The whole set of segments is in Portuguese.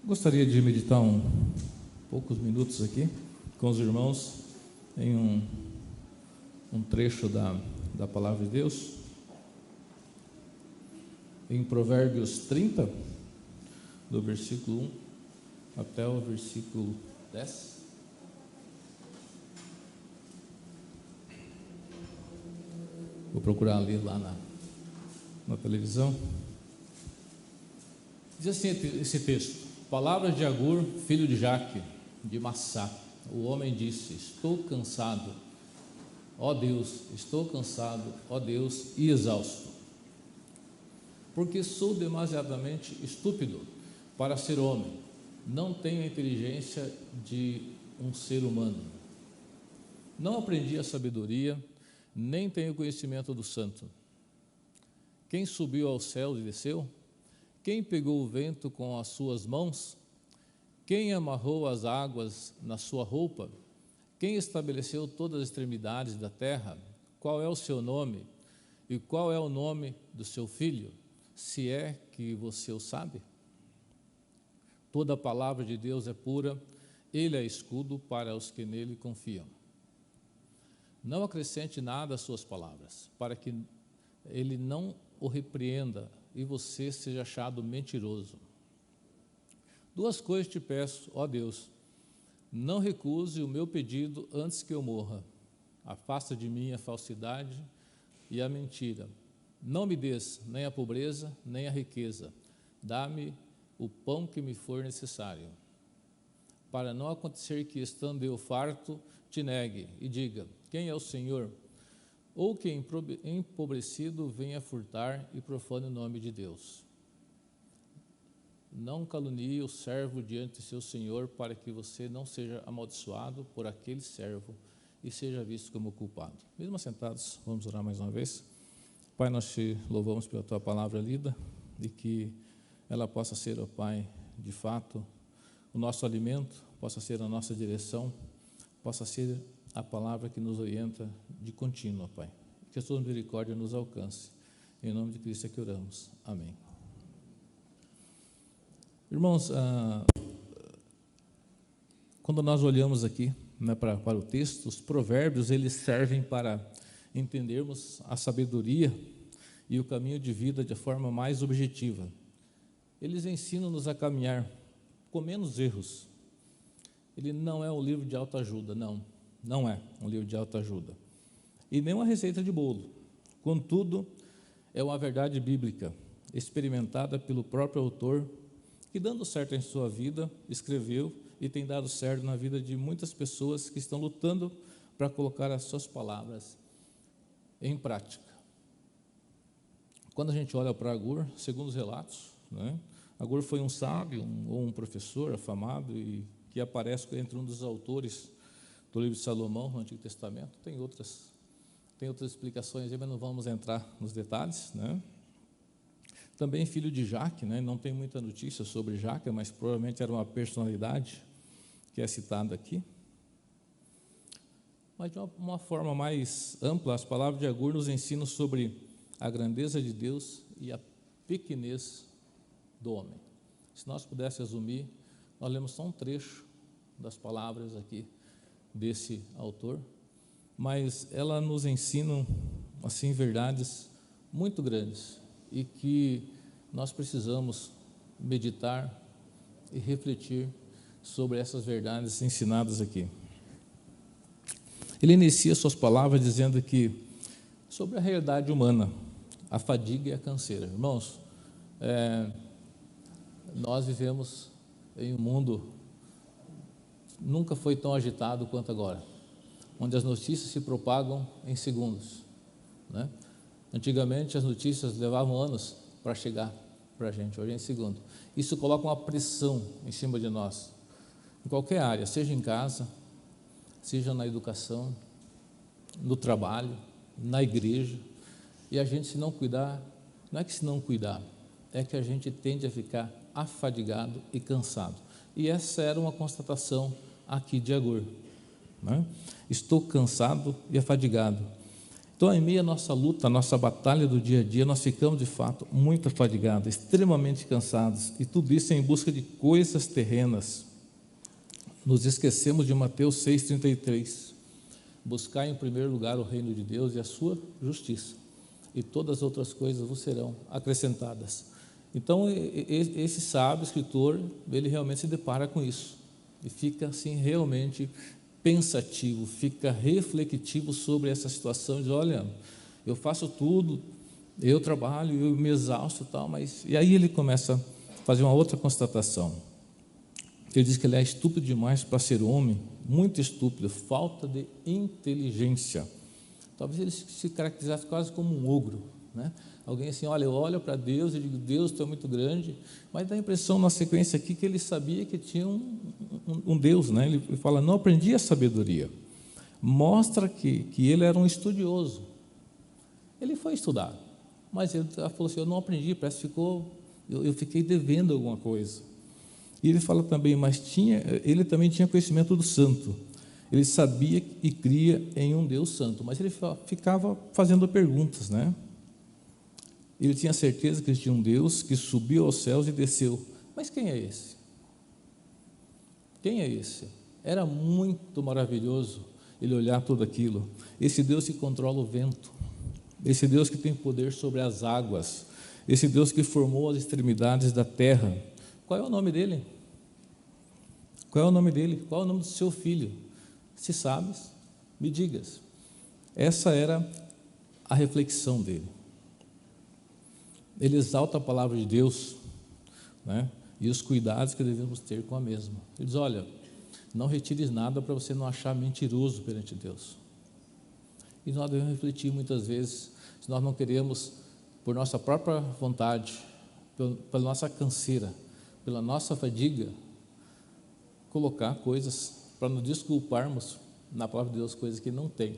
Gostaria de meditar poucos minutos aqui com os irmãos em um trecho da Palavra de Deus, em Provérbios 30, do versículo 1 até o versículo 10. Vou procurar ler lá na televisão. Diz assim esse texto: Palavras de Agur, filho de Jaque, de Massá. O homem disse: estou cansado, ó Deus, estou cansado, ó Deus, e exausto, porque sou demasiadamente estúpido para ser homem, não tenho a inteligência de um ser humano, não aprendi a sabedoria, nem tenho conhecimento do santo. Quem subiu aos céus e desceu? Quem pegou o vento com as suas mãos? Quem amarrou as águas na sua roupa? Quem estabeleceu todas as extremidades da terra? Qual é o seu nome? E qual é o nome do seu filho? Se é que você o sabe? Toda a palavra de Deus é pura, ele é escudo para os que nele confiam. Não acrescente nada às suas palavras, para que ele não o repreenda e você seja achado mentiroso. Duas coisas te peço, ó Deus: não recuse o meu pedido antes que eu morra. Afasta de mim a falsidade e a mentira. Não me des nem a pobreza, nem a riqueza. Dá-me o pão que me for necessário, para não acontecer que, estando eu farto, te negue e diga: quem é o Senhor? Ou que empobrecido venha furtar e profane o nome de Deus. Não calunie o servo diante de seu Senhor, para que você não seja amaldiçoado por aquele servo e seja visto como culpado. Mesmo assentados, vamos orar mais uma vez. Pai, nós te louvamos pela tua palavra lida e que ela possa ser, ó Pai, de fato, o nosso alimento, possa ser a nossa direção, possa ser a palavra que nos orienta de contínuo, ó Pai. Que a tua misericórdia nos alcance. Em nome de Cristo é que oramos. Amém. Irmãos, quando nós olhamos aqui, né, para o texto, os provérbios, eles servem para entendermos a sabedoria e o caminho de vida de forma mais objetiva. Eles ensinam-nos a caminhar com menos erros. Ele não é um livro de autoajuda, não é um livro de autoajuda. E nem uma receita de bolo. Contudo, é uma verdade bíblica, experimentada pelo próprio autor, que, dando certo em sua vida, escreveu e tem dado certo na vida de muitas pessoas que estão lutando para colocar as suas palavras em prática. Quando a gente olha para Agur, segundo os relatos, né, Agur foi um sábio ou um professor afamado e que aparece entre um dos autores do livro de Salomão, no Antigo Testamento. Tem outras explicações aí, mas não vamos entrar nos detalhes, né? Também filho de Jaque, né? Não tem muita notícia sobre Jaque, mas provavelmente era uma personalidade que é citada aqui. Mas de uma forma mais ampla, as palavras de Agur nos ensinam sobre a grandeza de Deus e a pequenez do homem. Se nós pudéssemos resumir, nós lemos só um trecho das palavras aqui desse autor, mas ela nos ensinam assim verdades muito grandes e que nós precisamos meditar e refletir sobre essas verdades ensinadas aqui. Ele inicia suas palavras dizendo que sobre a realidade humana, a fadiga e a canseira. Irmãos, nós vivemos em um mundo nunca foi tão agitado quanto agora, onde as notícias se propagam em segundos, né? Antigamente as notícias levavam anos para chegar para a gente, hoje é em segundo. Isso coloca uma pressão em cima de nós, em qualquer área, seja em casa, seja na educação, no trabalho, na igreja. E a gente, se não cuidar, não é que se não cuidar, é que a gente tende a ficar afadigado e cansado. E essa era uma constatação aqui de Agur, né? Estou cansado e afadigado. Então, em meio à nossa luta, à nossa batalha do dia a dia, nós ficamos, de fato, muito afadigados, extremamente cansados, e tudo isso em busca de coisas terrenas. Nos esquecemos de Mateus 6,33. Buscar em primeiro lugar o reino de Deus e a sua justiça, e todas as outras coisas vos serão acrescentadas. Então, esse sábio escritor, ele realmente se depara com isso, e fica assim realmente pensativo, fica refletivo sobre essa situação, diz, olha, eu faço tudo, eu trabalho, eu me exausto e tal, mas... E aí ele começa a fazer uma outra constatação. Ele diz que ele é estúpido demais para ser homem, muito estúpido, falta de inteligência. Talvez ele se caracterizasse quase como um ogro, né? Alguém assim, olha, eu olho para Deus e digo, Deus, tu é muito grande, mas dá a impressão na sequência aqui que ele sabia que tinha um Deus, né? Ele fala, não aprendi a sabedoria. Mostra que ele era um estudioso. Ele foi estudar, mas ele falou assim, eu não aprendi, parece que eu fiquei devendo alguma coisa. E ele fala também, mas ele também tinha conhecimento do santo. Ele sabia e cria em um Deus santo, mas ele ficava fazendo perguntas, né? Ele tinha certeza que existia um Deus que subiu aos céus e desceu. Mas quem é esse? Quem é esse? Era muito maravilhoso ele olhar tudo aquilo. Esse Deus que controla o vento, esse Deus que tem poder sobre as águas, esse Deus que formou as extremidades da terra. Qual é o nome dele? Qual é o nome dele? Qual é o nome do seu filho? Se sabes, me digas. Essa era a reflexão dele. Ele exalta a palavra de Deus, né? E os cuidados que devemos ter com a mesma. Ele diz, olha, não retires nada para você não achar mentiroso perante Deus. E nós devemos refletir muitas vezes, se nós não queremos, por nossa própria vontade, pela nossa canseira, pela nossa fadiga, colocar coisas para nos desculparmos na palavra de Deus, coisas que não tem.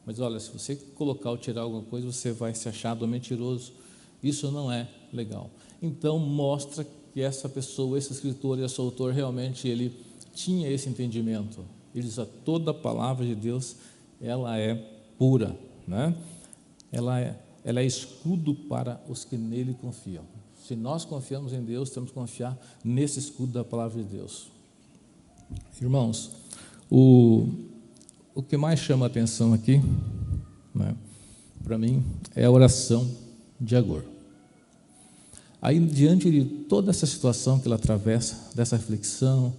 Mas olha, se você colocar ou tirar alguma coisa, você vai se achar do mentiroso. Isso não é legal. Então mostra que essa pessoa, esse escritor e esse autor, realmente ele tinha esse entendimento. Ele diz, toda a palavra de Deus, ela é pura, né? Ela é escudo para os que nele confiam. Se nós confiamos em Deus, temos que confiar nesse escudo da palavra de Deus. Irmãos, o que mais chama a atenção aqui, né, para mim, é a oração de Agur. Aí, diante de toda essa situação que ela atravessa, dessa reflexão,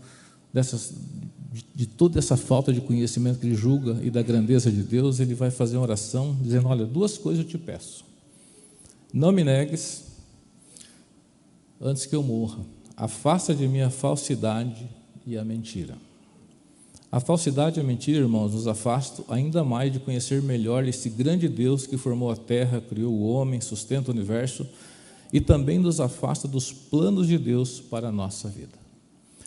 de toda essa falta de conhecimento que ele julga e da grandeza de Deus, ele vai fazer uma oração dizendo, olha, duas coisas eu te peço. Não me negues antes que eu morra. Afasta de mim a falsidade e a mentira. A falsidade e a mentira, irmãos, nos afastam ainda mais de conhecer melhor esse grande Deus que formou a terra, criou o homem, sustenta o universo, e também nos afasta dos planos de Deus para a nossa vida.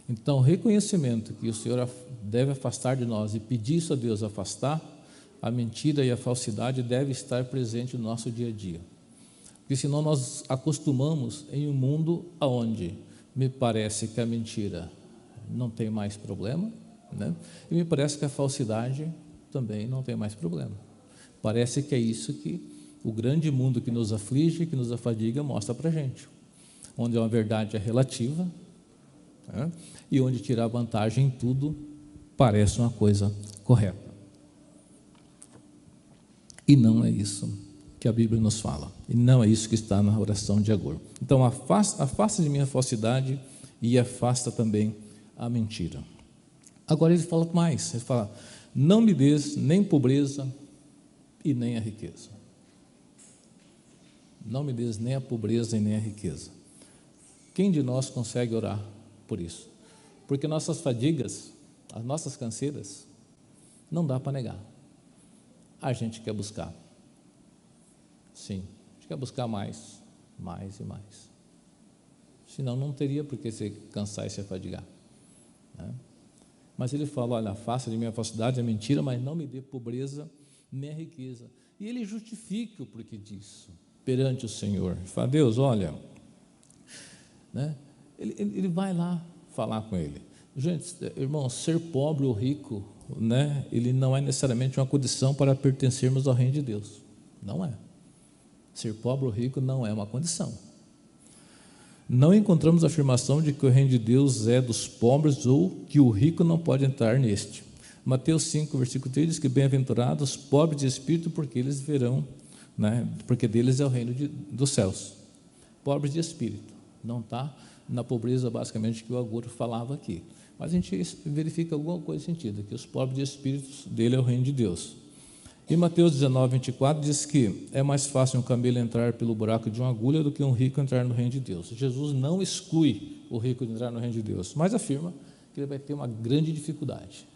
Então, o reconhecimento que o Senhor deve afastar de nós e pedir isso a Deus afastar, a mentira e a falsidade deve estar presente no nosso dia a dia. Porque senão nós acostumamos em um mundo onde me parece que a mentira não tem mais problema, né? E me parece que a falsidade também não tem mais problema. Parece que é isso que o grande mundo que nos aflige, que nos afadiga, mostra para a gente. Onde a verdade é relativa, né? E onde tirar vantagem em tudo parece uma coisa correta. E não é isso que a Bíblia nos fala. E não é isso que está na oração de Agur. Então, afasta de mim a falsidade e afasta também a mentira. Agora ele fala mais, ele fala, não me des nem pobreza e nem a riqueza. Não me des nem a pobreza e nem a riqueza. Quem de nós consegue orar por isso? Porque nossas fadigas, as nossas canseiras, não dá para negar. A gente quer buscar. Sim, a gente quer buscar mais e mais. Senão não teria por que se cansar e se afadigar, né? Mas ele fala, olha, afasta de mim a falsidade, a mentira, mas não me dê pobreza nem a riqueza. E ele justifica o porquê disso perante o Senhor. Ele fala, Deus, olha, né? Ele vai lá falar com ele. Gente, irmão, ser pobre ou rico né, ele não é necessariamente uma condição para pertencermos ao reino de Deus. Não é. Ser pobre ou rico não é uma condição. Não encontramos afirmação de que o reino de Deus é dos pobres ou que o rico não pode entrar neste. Mateus 5, versículo 3 diz que bem-aventurados os pobres de espírito, porque eles verão, né, porque deles é o reino dos céus. Pobres de espírito, não está na pobreza basicamente que o Agur falava aqui. Mas a gente verifica alguma coisa em sentido, que os pobres de espíritos dele é o reino de Deus. E Mateus 19, 24 diz que é mais fácil um camelo entrar pelo buraco de uma agulha do que um rico entrar no reino de Deus. Jesus não exclui o rico de entrar no reino de Deus, mas afirma que ele vai ter uma grande dificuldade.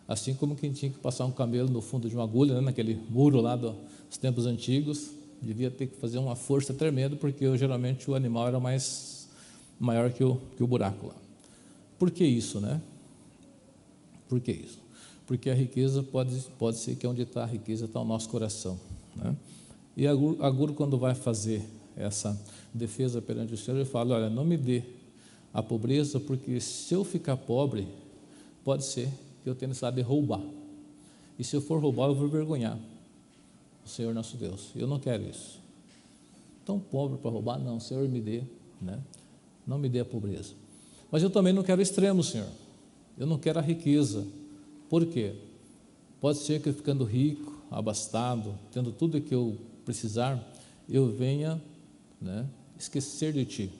Assim como quem tinha que passar um camelo no fundo de uma agulha, né, naquele muro lá dos tempos antigos, devia ter que fazer uma força tremenda, porque geralmente o animal era maior que o buraco lá. Por que isso, né? Por que isso? Porque a riqueza pode ser que onde está a riqueza está o nosso coração, né? E Agur, quando vai fazer essa defesa perante o Senhor, ele fala: olha, não me dê a pobreza, porque se eu ficar pobre, pode ser que eu tenha necessidade de roubar. E se eu for roubar, eu vou envergonhar o Senhor nosso Deus. Eu não quero isso. Tão pobre para roubar? Não, Senhor, me dê, né? Não me dê a pobreza. Mas eu também não quero extremo, Senhor. Eu não quero a riqueza. Por quê? Pode ser que eu ficando rico, abastado, tendo tudo o que eu precisar, eu venha, né, esquecer de Ti.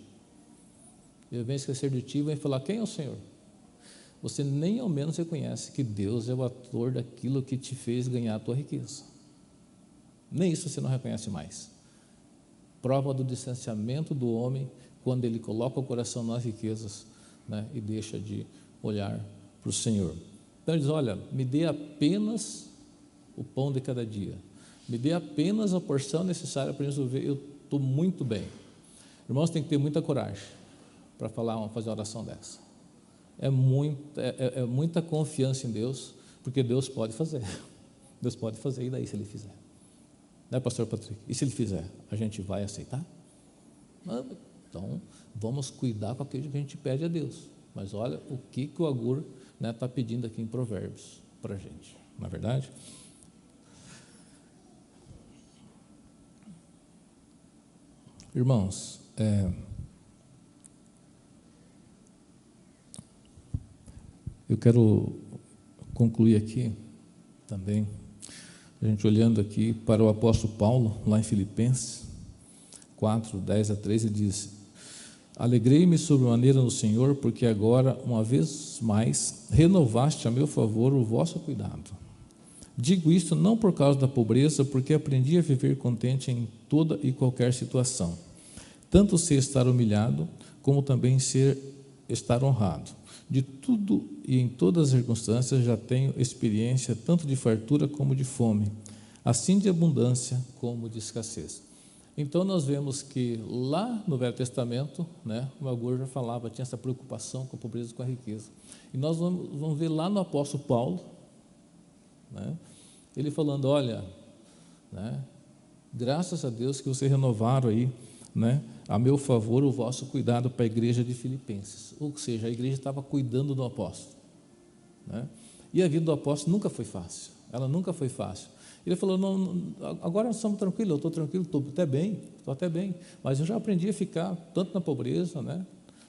Eu venho esquecer de Ti e venho falar: quem é o Senhor? Você nem ao menos reconhece que Deus é o autor daquilo que te fez ganhar a tua riqueza. Nem isso você não reconhece mais. Prova do distanciamento do homem quando ele coloca o coração nas riquezas, né, e deixa de olhar para o Senhor. Então ele diz: olha, me dê apenas o pão de cada dia, me dê apenas a porção necessária para resolver. Eu estou muito bem. Irmãos, tem que ter muita coragem para fazer uma oração dessa. É muita confiança em Deus, porque Deus pode fazer. Deus pode fazer, e daí se Ele fizer? Né, pastor Patrick? E se Ele fizer, a gente vai aceitar? Não. Então, vamos cuidar com aquilo que a gente pede a Deus. Mas olha o que o Agur está pedindo aqui em Provérbios para a gente, não é verdade? Irmãos, eu quero concluir aqui também, a gente olhando aqui para o apóstolo Paulo, lá em Filipenses 4, 10 a 13, diz: alegrei-me sobremaneira no Senhor, porque agora, uma vez mais, renovaste a meu favor o vosso cuidado. Digo isto não por causa da pobreza, porque aprendi a viver contente em toda e qualquer situação. Tanto sei estar humilhado, como também estar honrado. De tudo e em todas as circunstâncias já tenho experiência, tanto de fartura como de fome, assim de abundância como de escassez. Então nós vemos que lá no Velho Testamento, né, o Agur já falava, tinha essa preocupação com a pobreza e com a riqueza. E nós vamos ver lá no apóstolo Paulo, né, ele falando: olha, né, graças a Deus que vocês renovaram aí, né, a meu favor o vosso cuidado para a igreja de Filipenses. Ou seja, a igreja estava cuidando do apóstolo, né? E a vida do apóstolo nunca foi fácil, ela nunca foi fácil. Ele falou: não, agora nós estamos tranquilos, eu estou tranquilo, estou até bem, mas eu já aprendi a ficar tanto na pobreza, né,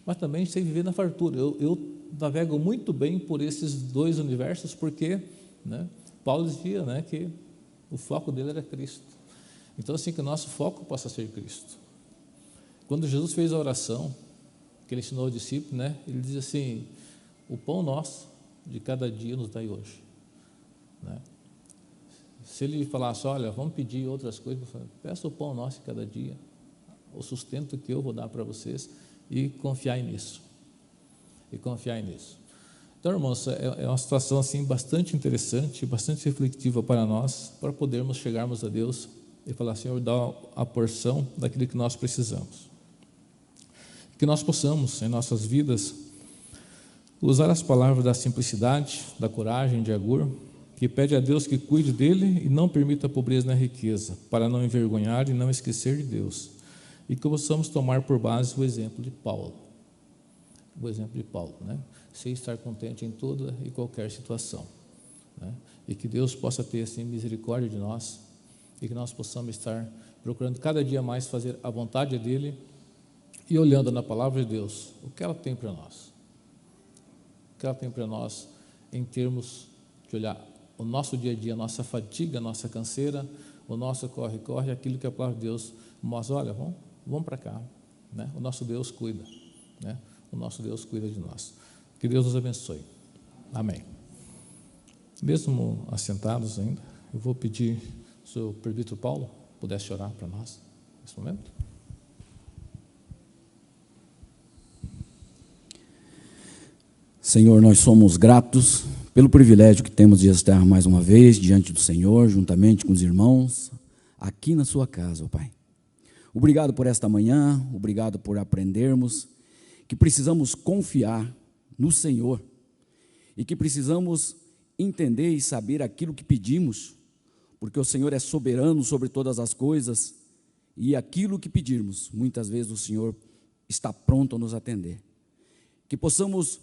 mas também sei viver na fartura. Eu navego muito bem por esses dois universos, porque, né, Paulo dizia, né, que o foco dele era Cristo. Então, assim, que o nosso foco possa ser Cristo. Quando Jesus fez a oração, que ele ensinou aos discípulos, né, ele diz assim: o pão nosso de cada dia nos dai hoje, né? Se ele falasse: olha, vamos pedir outras coisas, peça o pão nosso de cada dia, o sustento que eu vou dar para vocês, e confiar nisso. Então, irmãos, é uma situação assim bastante interessante, bastante reflexiva para nós, para podermos chegarmos a Deus e falar: Senhor, dá a porção daquilo que nós precisamos. Que nós possamos, em nossas vidas, usar as palavras da simplicidade, da coragem de Agur, que pede a Deus que cuide dele e não permita a pobreza na riqueza, para não envergonhar e não esquecer de Deus. E que possamos tomar por base o exemplo de Paulo. O exemplo de Paulo, né? Sei estar contente em toda e qualquer situação. né? E que Deus possa ter assim misericórdia de nós e que nós possamos estar procurando cada dia mais fazer a vontade dele e olhando na palavra de Deus o que ela tem para nós, o que ela tem para nós em termos de olhar o nosso dia a dia, a nossa fadiga, a nossa canseira, o nosso corre-corre, aquilo que a palavra de Deus mostra. Olha, vamos para cá, né? O nosso Deus cuida, né? O nosso Deus cuida de nós. Que Deus nos abençoe. Amém. Mesmo assentados ainda, eu vou pedir se o presbítero Paulo pudesse orar para nós nesse momento. Senhor, nós somos gratos pelo privilégio que temos de estar mais uma vez diante do Senhor, juntamente com os irmãos, aqui na sua casa, ó Pai. Obrigado por esta manhã, obrigado por aprendermos que precisamos confiar no Senhor e que precisamos entender e saber aquilo que pedimos, porque o Senhor é soberano sobre todas as coisas e aquilo que pedirmos, muitas vezes o Senhor está pronto a nos atender. Que possamos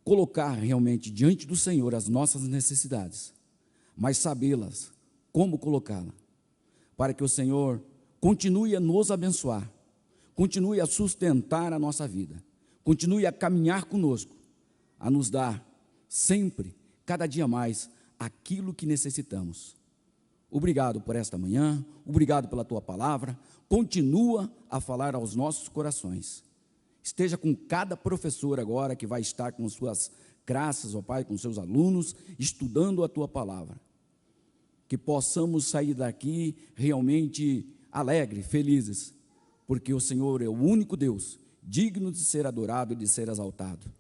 colocar realmente diante do Senhor as nossas necessidades, mas sabê-las, como colocá-las, para que o Senhor continue a nos abençoar, continue a sustentar a nossa vida, continue a caminhar conosco, a nos dar sempre, cada dia mais, aquilo que necessitamos. Obrigado por esta manhã, obrigado pela Tua palavra, continua a falar aos nossos corações. Esteja com cada professor agora que vai estar com suas classes, ó Pai, com seus alunos, estudando a Tua palavra. Que possamos sair daqui realmente alegres, felizes, porque o Senhor é o único Deus, digno de ser adorado e de ser exaltado.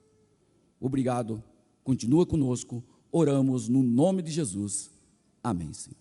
Obrigado, continua conosco, oramos no nome de Jesus. Amém, Senhor.